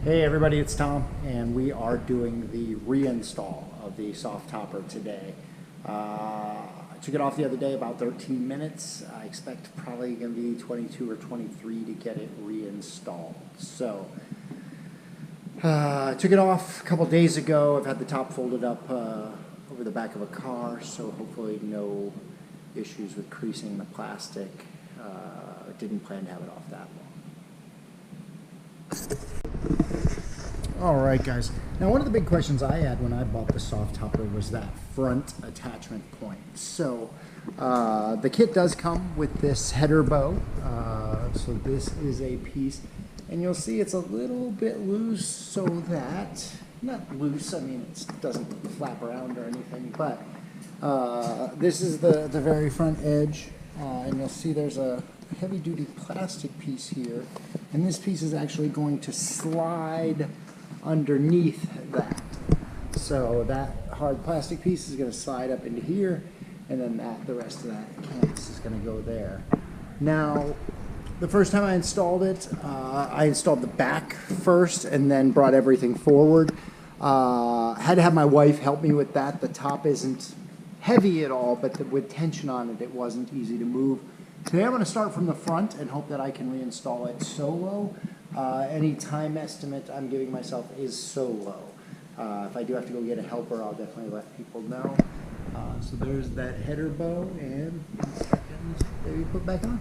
Hey everybody, it's Tom, and we are doing the reinstall of the Softopper today. I took it off the other day, about 13 minutes. I expect probably going to be 22 or 23 to get it reinstalled. So, I took it off a couple days ago. I've had the top folded up over the back of a car, so hopefully no issues with creasing the plastic. Didn't plan to have it off that long. Alright guys, now one of the big questions I had when I bought the Softopper was that front attachment point. So the kit does come with this header bow, so this is a piece, and you'll see it's a little bit loose, so that, not loose, I mean it doesn't flap around or anything, but this is the very front edge, and you'll see there's a heavy duty plastic piece here, and this piece is actually going to slide underneath that. So that hard plastic piece is going to slide up into here, and then the rest of that canvas is going to go there. Now, the first time I installed it, I installed the back first and then brought everything forward. Had to have my wife help me with that. The top isn't heavy at all, but with tension on it, it wasn't easy to move. Today I'm going to start from the front and hope that I can reinstall it solo. Any time estimate I'm giving myself is solo. If I do have to go get a helper, I'll definitely let people know. So there's that header bow, and maybe put back on.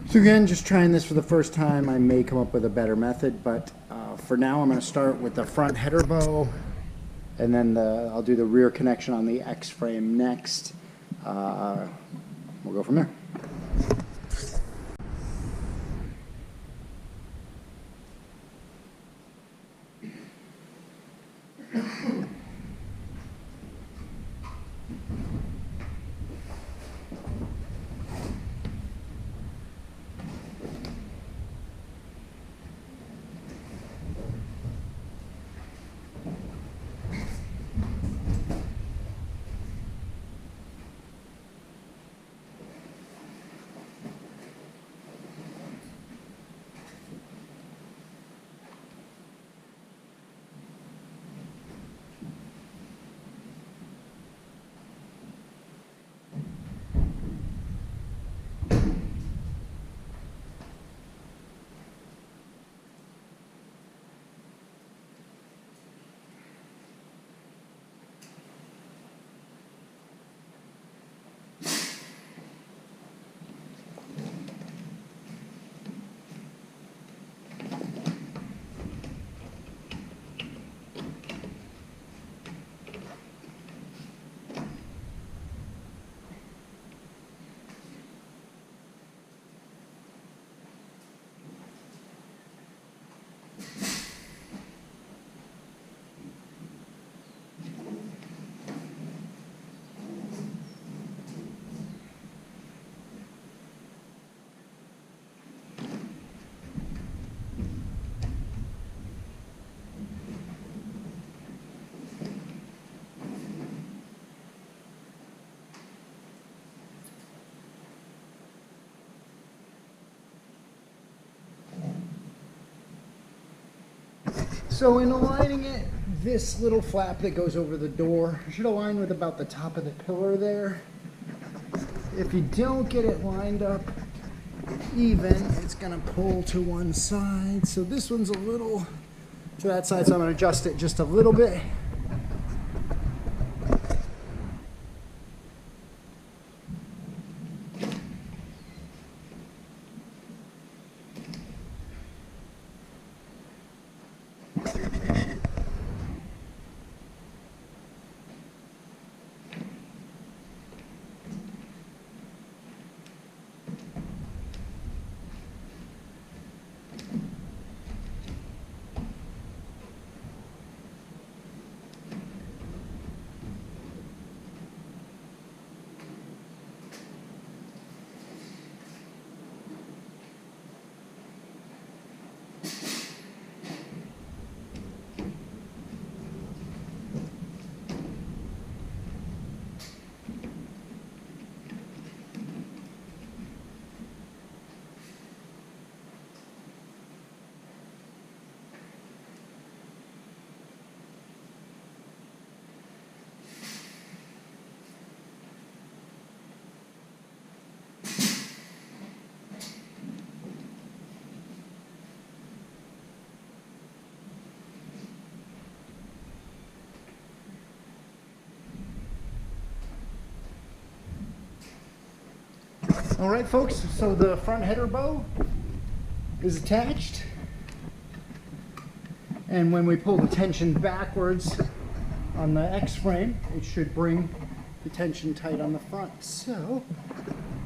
So again, just trying this for the first time. I may come up with a better method, but for now I'm going to start with the front header bow, and then I'll do the rear connection on the X-frame next. We'll go from there. So in aligning it, this little flap that goes over the door should align with about the top of the pillar there. If you don't get it lined up even, it's going to pull to one side. So this one's a little to that side, so I'm going to adjust it just a little bit. All right, folks, so the front header bow is attached. And when we pull the tension backwards on the X-frame, it should bring the tension tight on the front. So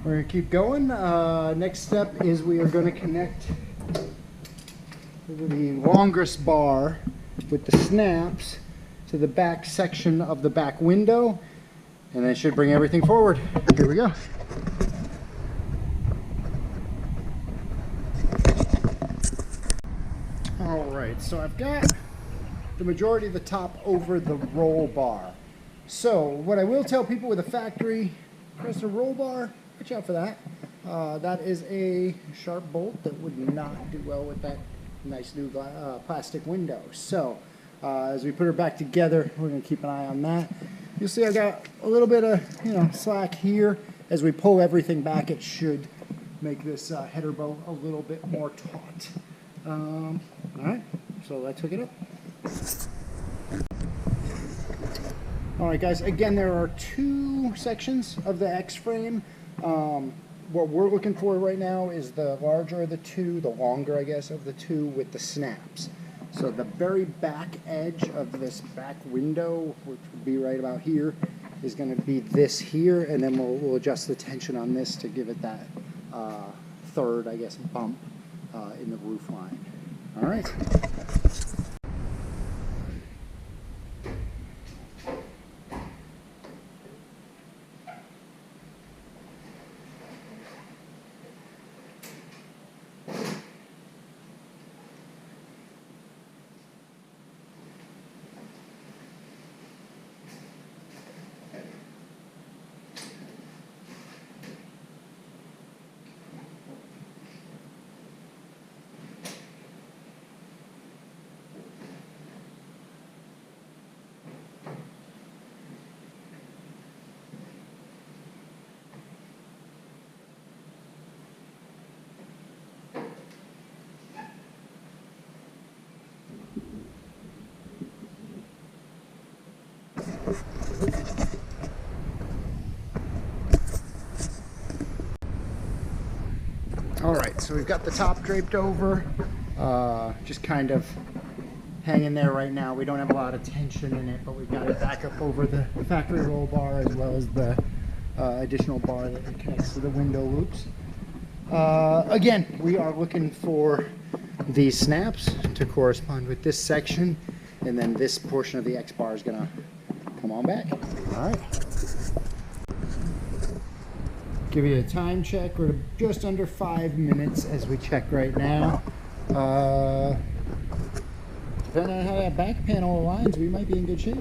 we're going to keep going. Next step is we are going to connect the longest bar with the snaps to the back section of the back window, and that should bring everything forward. Here we go. All right, so I've got the majority of the top over the roll bar. So what I will tell people with a factory compressor roll bar, watch out for that. That is a sharp bolt that would not do well with that nice new plastic window. So as we put her back together, we're going to keep an eye on that. You'll see I got a little bit of slack here. As we pull everything back, it should make this header bow a little bit more taut. All right, so let's hook it up. All right, guys, again, there are two sections of the X-frame. What we're looking for right now is the larger of the two, the longer, I guess, of the two with the snaps. So the very back edge of this back window, which would be right about here, is going to be this here, and then we'll adjust the tension on this to give it that third, I guess, bump in the roof line. All right. All right, so we've got the top draped over, just kind of hanging there right now. We don't have a lot of tension in it, but we've got it back up over the factory roll bar as well as the additional bar that connects to the window loops. Again, we are looking for these snaps to correspond with this section, and then this portion of the X bar is gonna come on back. All right. Give you a time check. We're just under 5 minutes as we check right now. Depending on how that back panel aligns, we might be in good shape.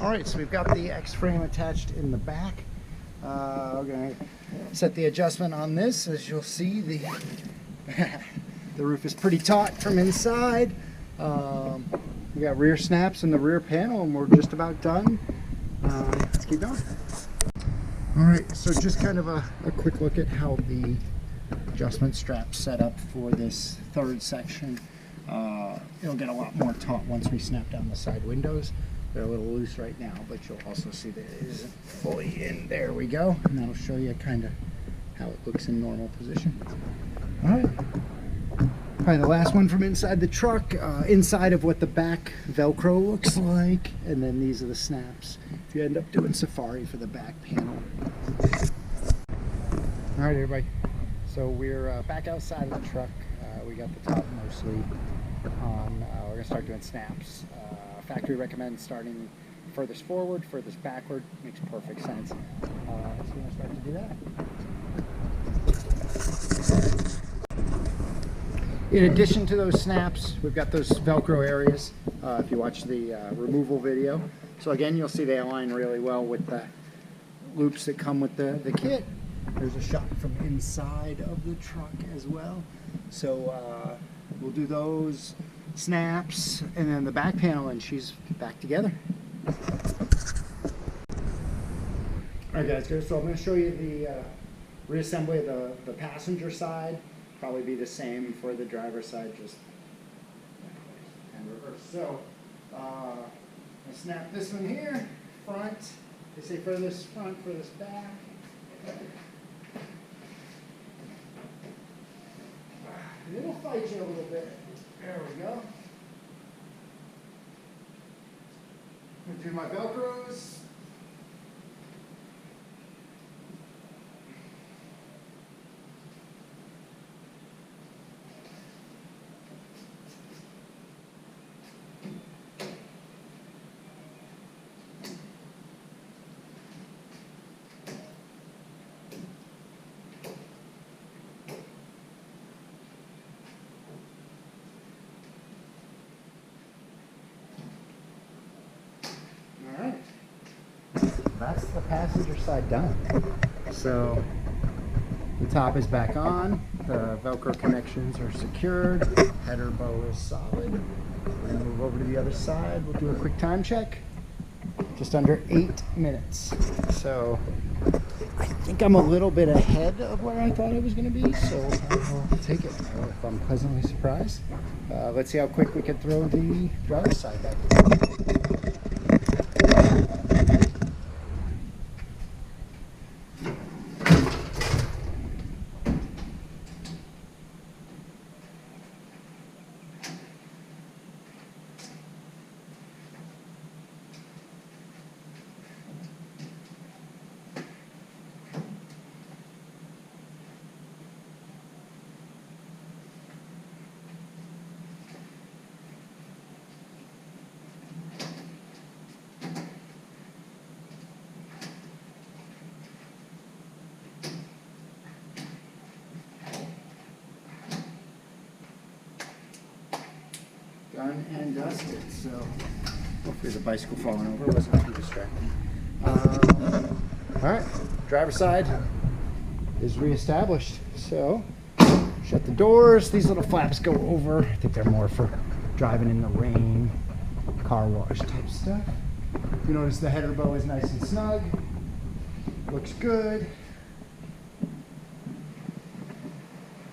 All right, so we've got the X-frame attached in the back. We're going to set the adjustment on this. As you'll see, the the roof is pretty taut from inside. We got rear snaps in the rear panel, and we're just about done. Let's keep going. All right, so just kind of a quick look at how the adjustment strap's set up for this third section. It'll get a lot more taut once we snap down the side windows. They're a little loose right now, but you'll also see that it isn't fully in. There we go. And that'll show you kind of how it looks in normal position. All right. Probably the last one from inside the truck, inside of what the back Velcro looks like, and then these are the snaps if you end up doing safari for the back panel. All right, everybody. So we're back outside of the truck. We got the top mostly on. We're gonna start doing snaps. Factory recommends starting furthest forward, furthest backward. Makes perfect sense. So we're gonna start to do that. In addition to those snaps, we've got those Velcro areas, if you watch the removal video. So again, you'll see they align really well with the loops that come with the kit. There's a shot from inside of the truck as well. So we'll do those snaps, and then the back panel, and she's back together. All right, guys, so I'm going to show you the reassembly of the passenger side. Probably be the same for the driver's side, just and reverse. So I snap this one here, front. They say furthest front, furthest back. It'll fight you a little bit. There we go. I'm going to do my Velcros. That's the passenger side done. So the top is back on, the Velcro connections are secured, header bow is solid. We're going to move over to the other side. We'll do a quick time check. Just under 8 minutes. So I think I'm a little bit ahead of where I thought I was going to be, so I'll take it if I'm pleasantly surprised. Let's see how quick we can throw the driver's side back. Done and dusted, so hopefully the bicycle falling over wasn't too distracting. Alright, driver's side is reestablished. So, shut the doors. These little flaps go over. I think they're more for driving in the rain, car wash type stuff. You notice the header bow is nice and snug. Looks good.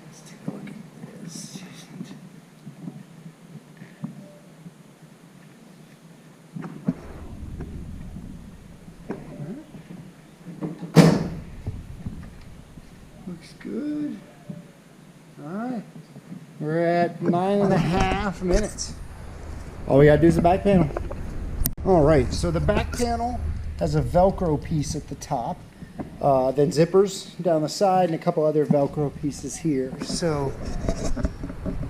Let's take a look at this. Looks good. All right. We're at 9.5 minutes. All we gotta do is the back panel. All right, so the back panel has a Velcro piece at the top, then zippers down the side, and a couple other Velcro pieces here. So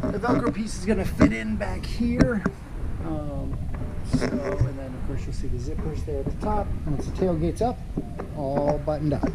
the Velcro piece is gonna fit in back here. And then of course you'll see the zippers there at the top. Once the tailgate's up, all buttoned up.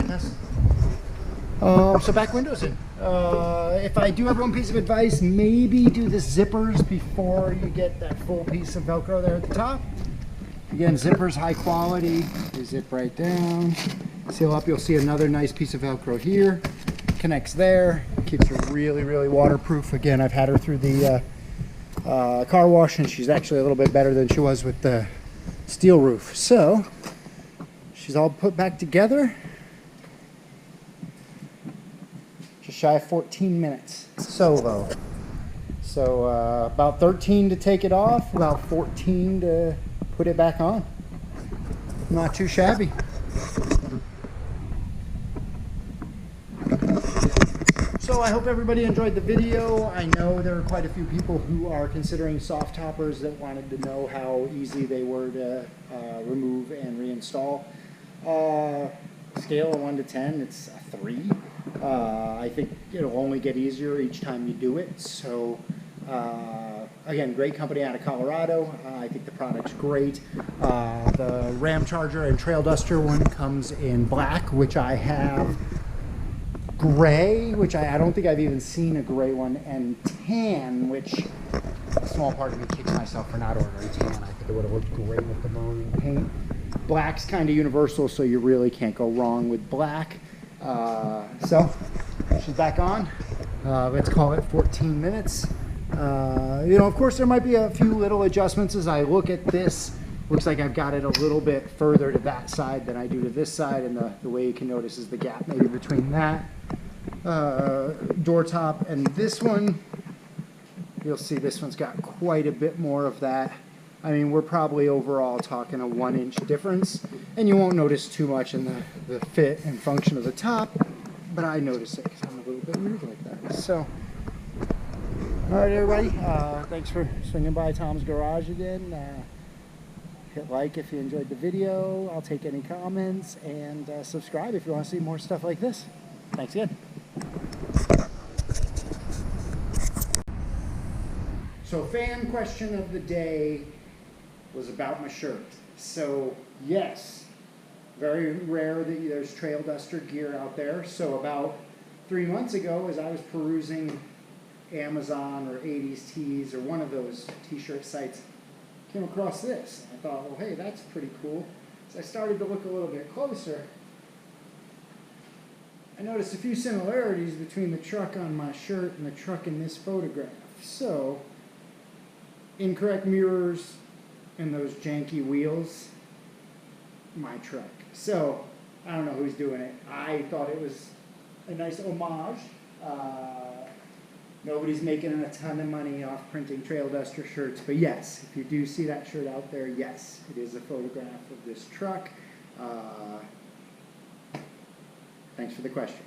Yes. So back windows in. If I do have one piece of advice, maybe do the zippers before you get that full piece of Velcro there at the top. Again, zippers high quality. You zip right down, seal up. You'll see another nice piece of Velcro here. Connects there. Keeps her really, really waterproof. Again, I've had her through the car wash, and she's actually a little bit better than she was with the steel roof. So she's all put back together. Just shy of 14 minutes solo. So about 13 to take it off, about 14 to put it back on. Not too shabby. So I hope everybody enjoyed the video. I know there are quite a few people who are considering soft toppers that wanted to know how easy they were to remove and reinstall. Scale of 1 to 10, it's a 3. I think it'll only get easier each time you do it. So again, great company out of Colorado. I think the product's great. The Ram Charger and Trail Duster one comes in black, which I have, gray, which I don't think I've even seen a gray one, and tan, which a small part of me kicks myself for not ordering tan. I think it would have looked great with the maroon paint. Black's kind of universal, so you really can't go wrong with black. So she's back on. Let's call it 14 minutes. You know, of course, there might be a few little adjustments as I look at this. Looks like I've got it a little bit further to that side than I do to this side, and the way you can notice is the gap maybe between that door top and this one. You'll see this one's got quite a bit more of that. I mean, we're probably overall talking a 1-inch difference, and you won't notice too much in the fit and function of the top, but I notice it because I'm a little bit weird like that. So, all right, everybody, thanks for swinging by Tom's Garage again. Hit like if you enjoyed the video. I'll take any comments, and subscribe if you want to see more stuff like this. Thanks again. So fan question of the day was about my shirt. So yes, very rare that there's Trail Duster gear out there. So about 3 months ago, as I was perusing Amazon or 80s Tees or one of those t-shirt sites, came across this. I thought, well, hey, that's pretty cool. So I started to look a little bit closer. I noticed a few similarities between the truck on my shirt and the truck in this photograph. So, incorrect mirrors and those janky wheels, my truck. So, I don't know who's doing it. I thought it was a nice homage. Nobody's making a ton of money off printing Trail Duster shirts, but yes, if you do see that shirt out there, yes, it is a photograph of this truck. Thanks for the question.